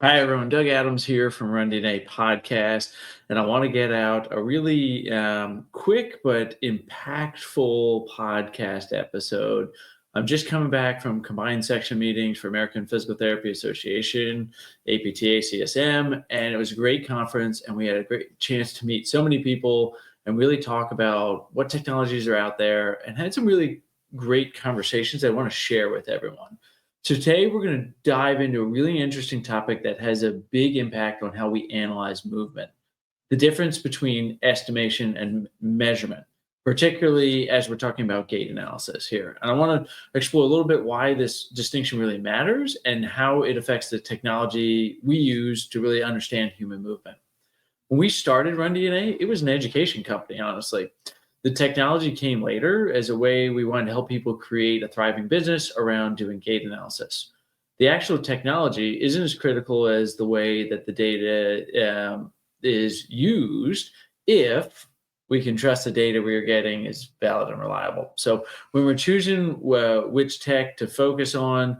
Hi, everyone. Doug Adams here from RunDNA Podcast, and I want to get out a really quick but impactful podcast episode. I'm just coming back from combined section meetings for American Physical Therapy Association, APTA CSM, and it was a great conference, and we had a great chance to meet so many people and really talk about what technologies are out there, and had some really great conversations I want to share with everyone. So today we're going to dive into a really interesting topic that has a big impact on how we analyze movement. The difference between estimation and measurement, particularly as we're talking about gait analysis here. And I want to explore a little bit why this distinction really matters and how it affects the technology we use to really understand human movement. When we started RunDNA, it was an education company, honestly. The technology came later as a way we wanted to help people create a thriving business around doing gait analysis. The actual technology isn't as critical as the way that the data is used if we can trust the data we are getting is valid and reliable. So when we're choosing which tech to focus on,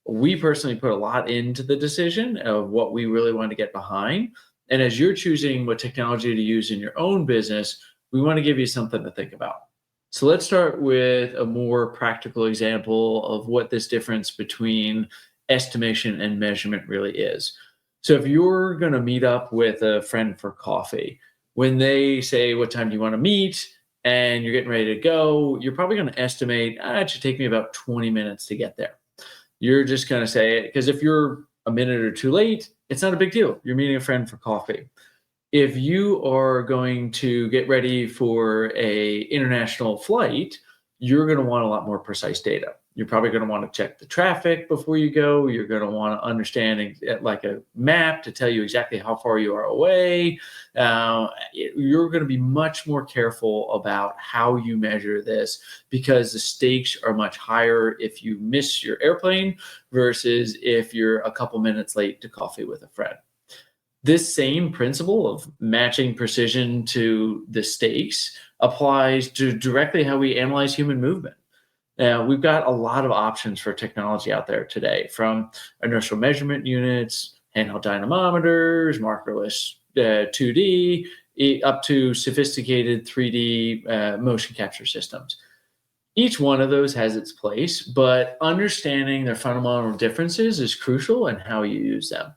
we personally put a lot into the decision of what we really want to get behind. And as you're choosing what technology to use in your own business, we want to give you something to think about. So let's start with a more practical example of what this difference between estimation and measurement really is. So if you're going to meet up with a friend for coffee, when they say, what time do you want to meet? And you're getting ready to go, you're probably going to estimate, it should take me about 20 minutes to get there. You're just going to say it because if you're a minute or two late, it's not a big deal. You're meeting a friend for coffee. If you are going to get ready for a international flight, you're going to want a lot more precise data. You're probably going to want to check the traffic before you go. You're going to want to understand like a map to tell you exactly how far you are away. You're going to be much more careful about how you measure this because the stakes are much higher if you miss your airplane versus if you're a couple minutes late to coffee with a friend. This same principle of matching precision to the stakes applies to directly how we analyze human movement. We've got a lot of options for technology out there today, from inertial measurement units, handheld dynamometers, markerless 2D, up to sophisticated 3D motion capture systems. Each one of those has its place, but understanding their fundamental differences is crucial in how you use them.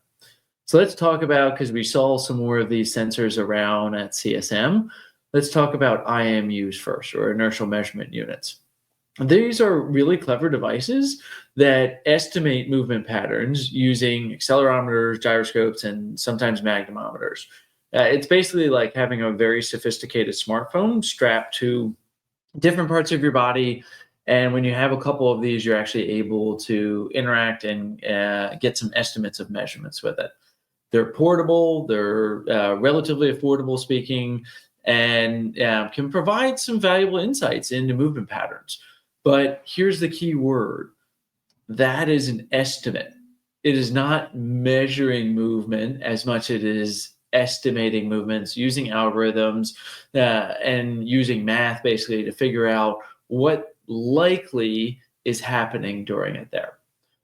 So let's talk about, because we saw some more of these sensors around at CSM, let's talk about IMUs first, or inertial measurement units. These are really clever devices that estimate movement patterns using accelerometers, gyroscopes, and sometimes magnetometers. It's basically like having a very sophisticated smartphone strapped to different parts of your body. And when you have a couple of these, you're actually able to interact and get some estimates of measurements with it. They're portable, they're relatively affordable speaking, and can provide some valuable insights into movement patterns. But here's the key word. That is an estimate. It is not measuring movement as much as it is estimating movements using algorithms and using math basically to figure out what likely is happening during it there.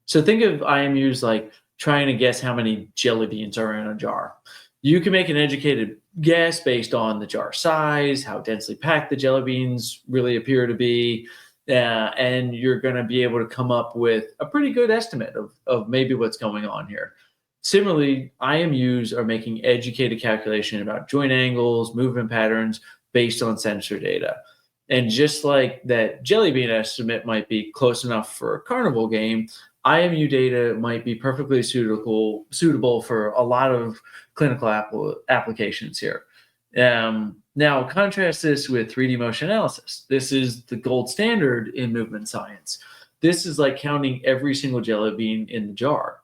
So think of IMUs like trying to guess how many jelly beans are in a jar. You can make an educated guess based on the jar size, how densely packed the jelly beans really appear to be, and you're going to be able to come up with a pretty good estimate of maybe what's going on here. Similarly, IMUs are making educated calculation about joint angles, movement patterns based on sensor data. And just like that jelly bean estimate might be close enough for a carnival game, IMU data might be perfectly suitable for a lot of clinical applications here. Now, contrast this with 3D motion analysis. This is the gold standard in movement science. This is like counting every single jelly bean in the jar.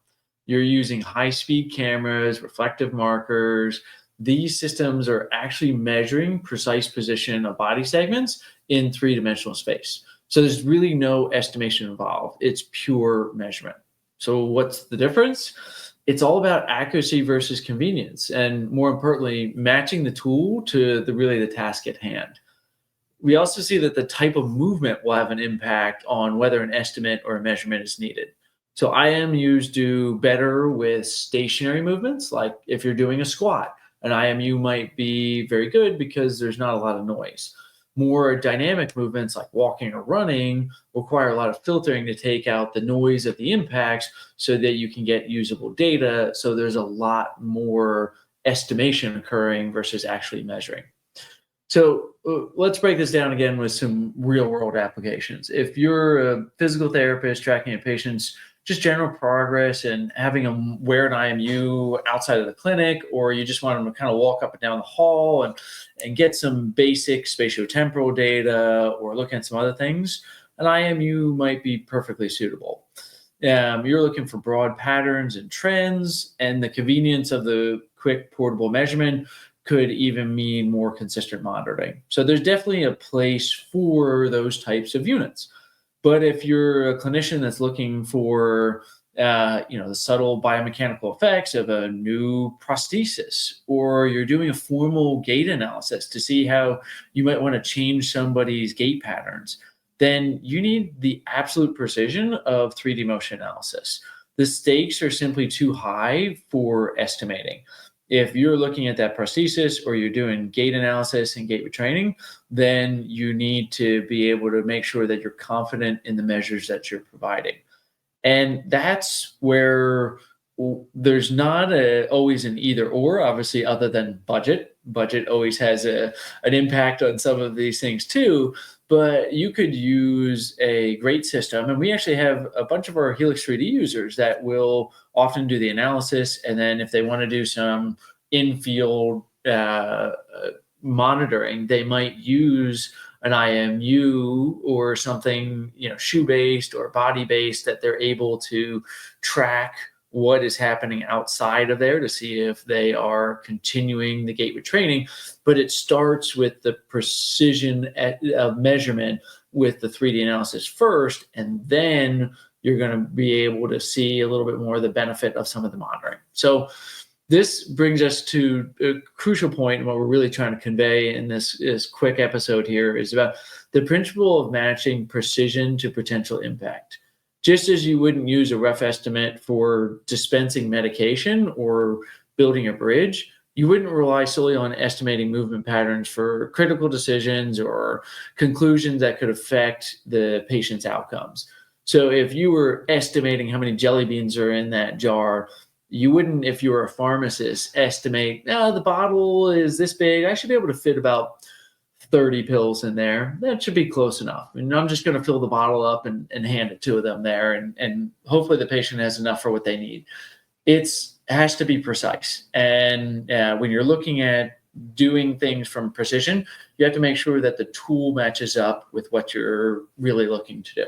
You're using high-speed cameras, reflective markers. These systems are actually measuring precise position of body segments in three-dimensional space. So there's really no estimation involved. It's pure measurement. So what's the difference? It's all about accuracy versus convenience, and more importantly, matching the tool to the task at hand. We also see that the type of movement will have an impact on whether an estimate or a measurement is needed. So IMUs do better with stationary movements, like if you're doing a squat, an IMU might be very good because there's not a lot of noise. More dynamic movements like walking or running require a lot of filtering to take out the noise of the impacts so that you can get usable data. So there's a lot more estimation occurring versus actually measuring. So let's break this down again with some real world applications. If you're a physical therapist tracking a patient's just general progress and having them wear an IMU outside of the clinic, or you just want them to kind of walk up and down the hall and get some basic spatiotemporal data or look at some other things, an IMU might be perfectly suitable. You're looking for broad patterns and trends, and the convenience of the quick portable measurement could even mean more consistent monitoring. So there's definitely a place for those types of units. But if you're a clinician that's looking for the subtle biomechanical effects of a new prosthesis, or you're doing a formal gait analysis to see how you might want to change somebody's gait patterns, then you need the absolute precision of 3D motion analysis. The stakes are simply too high for estimating. If you're looking at that prosthesis or you're doing gait analysis and gait retraining, then you need to be able to make sure that you're confident in the measures that you're providing. And that's where there's not always an either or, obviously, other than budget. Budget always has an impact on some of these things too, but you could use a great system. And we actually have a bunch of our Helix 3D users that will often do the analysis. And then if they want to do some in-field monitoring, they might use an IMU or something, shoe-based or body-based, that they're able to track what is happening outside of there to see if they are continuing the gait retraining. But it starts with the precision of measurement with the 3D analysis first, and then you're going to be able to see a little bit more of the benefit of some of the monitoring. So this brings us to a crucial point, and what we're really trying to convey in this quick episode here is about the principle of matching precision to potential impact. Just as you wouldn't use a rough estimate for dispensing medication or building a bridge, you wouldn't rely solely on estimating movement patterns for critical decisions or conclusions that could affect the patient's outcomes. So if you were estimating how many jelly beans are in that jar, you wouldn't, if you were a pharmacist, estimate, the bottle is this big, I should be able to fit about 30 pills in there. That should be close enough. And I'm just going to fill the bottle up and hand it to them there. And hopefully the patient has enough for what they need. It has to be precise. And when you're looking at doing things from precision, you have to make sure that the tool matches up with what you're really looking to do.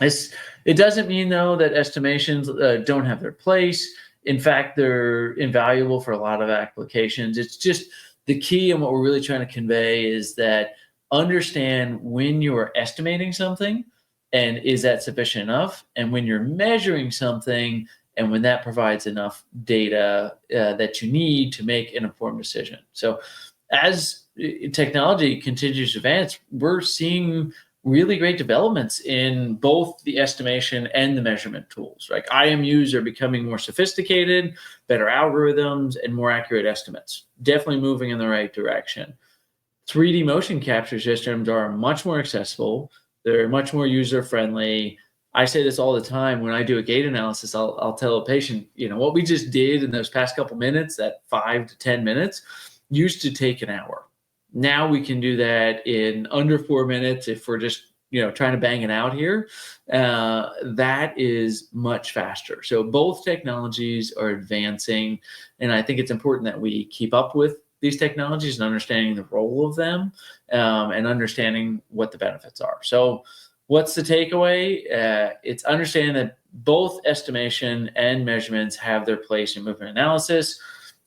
It doesn't mean, though, that estimations don't have their place. In fact, they're invaluable for a lot of applications. It's just the key, and what we're really trying to convey is that understand when you are estimating something and is that sufficient enough, and when you're measuring something and when that provides enough data that you need to make an informed decision. So as technology continues to advance, we're seeing really great developments in both the estimation and the measurement tools. Like IMUs are becoming more sophisticated, better algorithms, and more accurate estimates. Definitely moving in the right direction. 3D motion capture systems are much more accessible. They're much more user-friendly. I say this all the time. When I do a gait analysis, I'll tell a patient, what we just did in those past couple minutes, that 5 to 10 minutes, used to take an hour. Now we can do that in under 4 minutes if we're just trying to bang it out here. That is much faster. So both technologies are advancing, and I think it's important that we keep up with these technologies and understanding the role of them and understanding what the benefits are. So what's the takeaway? It's understanding that both estimation and measurements have their place in movement analysis.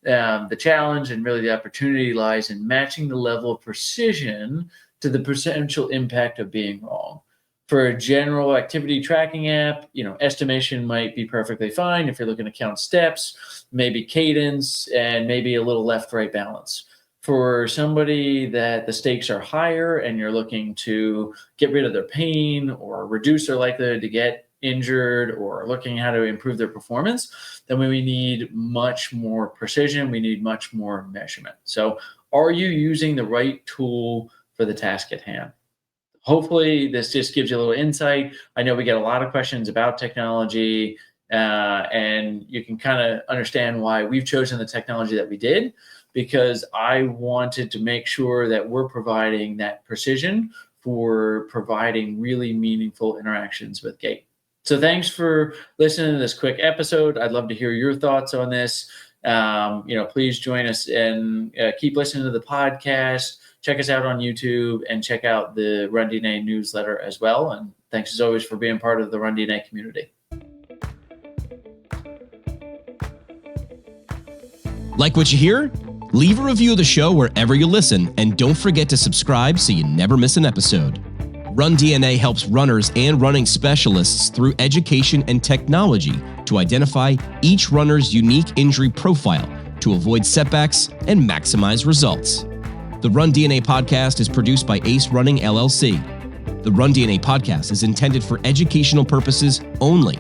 The challenge and really the opportunity lies in matching the level of precision to the potential impact of being wrong. For a general activity tracking app, estimation might be perfectly fine if you're looking to count steps, maybe cadence, and maybe a little left-right balance. For somebody that the stakes are higher and you're looking to get rid of their pain or reduce their likelihood to get injured or looking how to improve their performance, then we need much more precision. We need much more measurement. So are you using the right tool for the task at hand? Hopefully this just gives you a little insight. I know we get a lot of questions about technology, and you can kind of understand why we've chosen the technology that we did, because I wanted to make sure that we're providing that precision for providing really meaningful interactions with gait. So thanks for listening to this quick episode. I'd love to hear your thoughts on this. Please join us and keep listening to the podcast. Check us out on YouTube and check out the RunDNA newsletter as well. And thanks as always for being part of the RunDNA community. Like what you hear? Leave a review of the show wherever you listen, and don't forget to subscribe so you never miss an episode. RunDNA helps runners and running specialists through education and technology to identify each runner's unique injury profile to avoid setbacks and maximize results. The RunDNA Podcast is produced by Ace Running LLC. The RunDNA Podcast is intended for educational purposes only.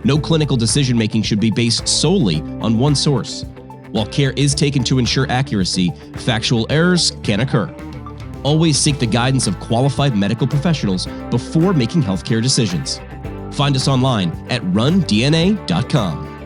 No clinical decision-making should be based solely on one source. While care is taken to ensure accuracy, factual errors can occur. Always seek the guidance of qualified medical professionals before making healthcare decisions. Find us online at RunDNA.com.